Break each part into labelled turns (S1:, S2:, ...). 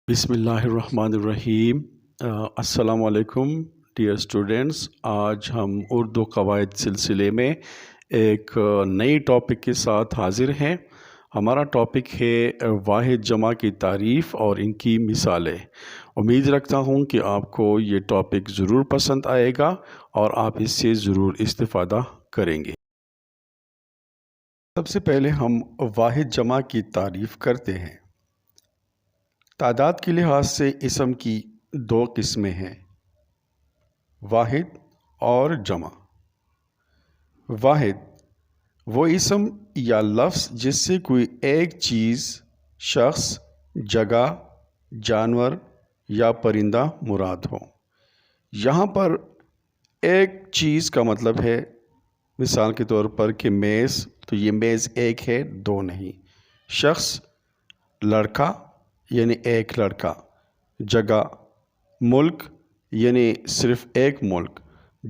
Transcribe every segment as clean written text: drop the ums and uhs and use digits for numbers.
S1: بسم اللہ الرحمن الرحیم۔ السلام علیکم ڈیئر اسٹوڈنٹس، آج ہم اردو قواعد سلسلے میں ایک نئی ٹاپک کے ساتھ حاضر ہیں۔ ہمارا ٹاپک ہے واحد جمع کی تعریف اور ان کی مثالیں۔ امید رکھتا ہوں کہ آپ کو یہ ٹاپک ضرور پسند آئے گا اور آپ اس سے ضرور استفادہ کریں گے۔ سب سے پہلے ہم واحد جمع کی تعریف کرتے ہیں۔ تعداد کے لحاظ سے اسم کی دو قسمیں ہیں، واحد اور جمع۔ واحد وہ اسم یا لفظ جس سے کوئی ایک چیز، شخص، جگہ، جانور یا پرندہ مراد ہو۔ یہاں پر ایک چیز کا مطلب ہے، مثال کے طور پر کہ میز، تو یہ میز ایک ہے، دو نہیں۔ شخص لڑکا یعنی ایک لڑکا، جگہ ملک یعنی صرف ایک ملک،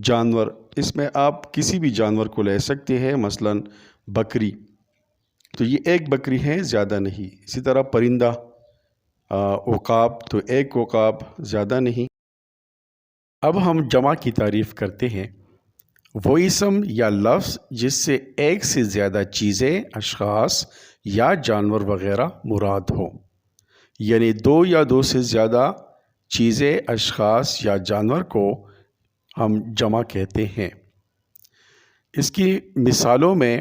S1: جانور اس میں آپ کسی بھی جانور کو لے سکتے ہیں، مثلا بکری، تو یہ ایک بکری ہے، زیادہ نہیں۔ اسی طرح پرندہ، عقاب، تو ایک عقاب، زیادہ نہیں۔ اب ہم جمع کی تعریف کرتے ہیں۔ وہ اسم یا لفظ جس سے ایک سے زیادہ چیزیں، اشخاص یا جانور وغیرہ مراد ہو، یعنی دو یا دو سے زیادہ چیزیں، اشخاص یا جانور کو ہم جمع کہتے ہیں۔ اس کی مثالوں میں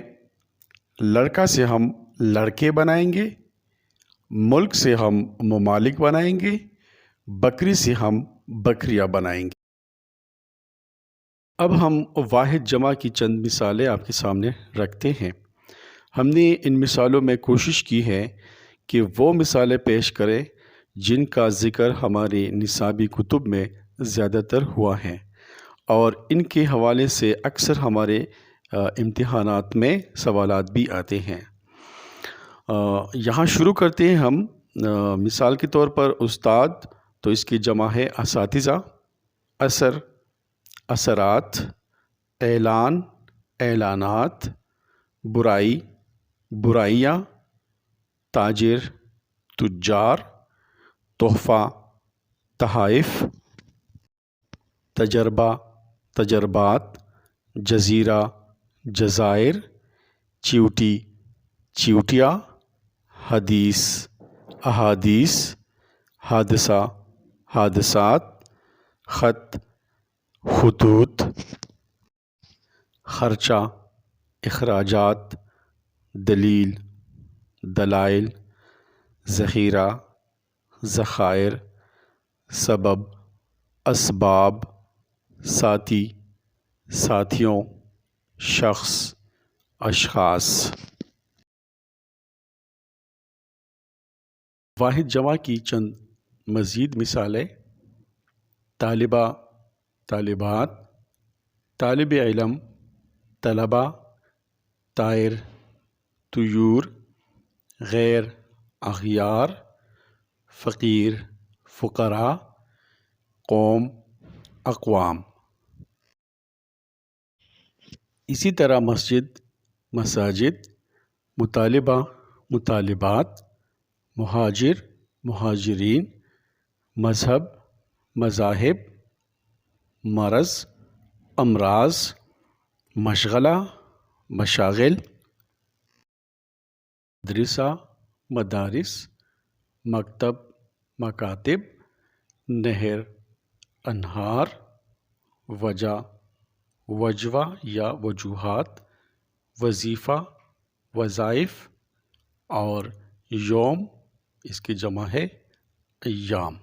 S1: لڑکا سے ہم لڑکے بنائیں گے، ملک سے ہم ممالک بنائیں گے، بکری سے ہم بکریاں بنائیں گے۔ اب ہم واحد جمع کی چند مثالیں آپ کے سامنے رکھتے ہیں۔ ہم نے ان مثالوں میں کوشش کی ہے کہ وہ مثالیں پیش کریں جن کا ذکر ہماری نصابی کتب میں زیادہ تر ہوا ہے، اور ان کے حوالے سے اکثر ہمارے امتحانات میں سوالات بھی آتے ہیں۔ یہاں شروع کرتے ہیں ہم۔ مثال کے طور پر استاد، تو اس کی جمع ہے اساتذہ۔ اثر، اثرات۔ اعلان، اعلانات۔ برائی، برائیاں۔ تاجر، تجار۔ تحفہ، تحائف۔ تجربہ، تجربات۔ جزیرہ، جزائر۔ چیوٹی، چیوٹیاں۔ حدیث، احادیث۔ حادثہ، حادثات۔ خط، خطوط۔ خرچہ، اخراجات۔ دلیل، دلائل۔ ذخیرہ، ذخائر۔ سبب، اسباب۔ ساتھی، ساتھیوں۔ شخص، اشخاص۔ واحد جمع کی چند مزید مثالیں: طالبہ، طالبات۔ طالب علم، طلبہ۔ طائر، طیور۔ غیر، اغیار۔ فقیر، فقراء۔ قوم، اقوام۔ اسی طرح مسجد، مساجد۔ مطالبہ، مطالبات۔ مہاجر، مہاجرین۔ مذہب، مذاہب۔ مرض، امراض۔ مشغلہ، مشاغل۔ مدرسہ، مدارس۔ مکتب، مکاتب۔ نہر، انہار۔ وجہ، وجوہ یا وجوہات۔ وظیفہ، وظائف۔ اور یوم، اس کی جمع ہے ایام۔